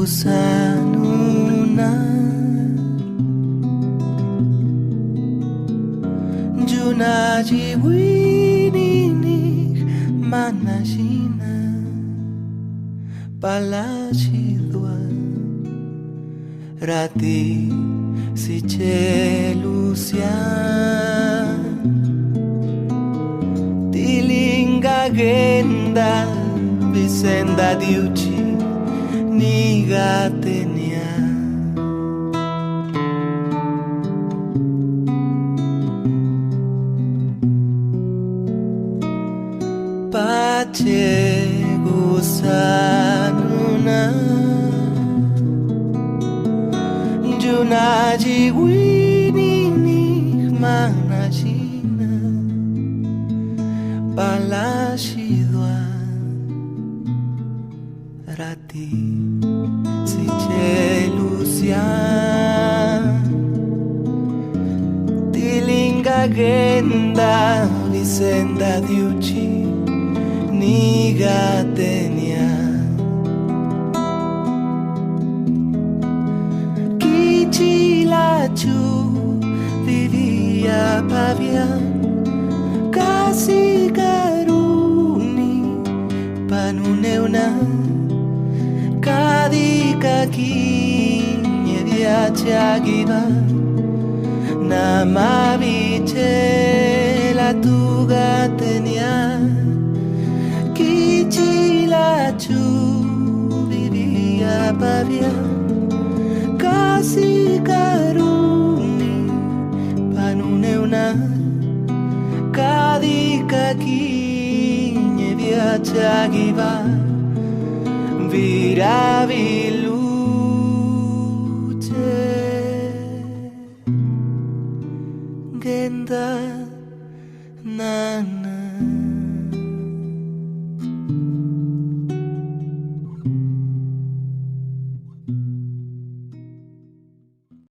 gusanuna junaji winini manashina palachidwa rati si celusian tilinga genda Vicenda diuci nigatenia pace gusanuna junaji winini manashina palashidwa rati si celusian tilinga genda Vicenda diuci nigatenia Kichilachu vivia pavian kasi karuni panuneuna kadika kinye viachagiva namaviche la tugatenia Kichilachu vivia pavia kasi karuni panuneuna kadika kinye viachagiva Virabil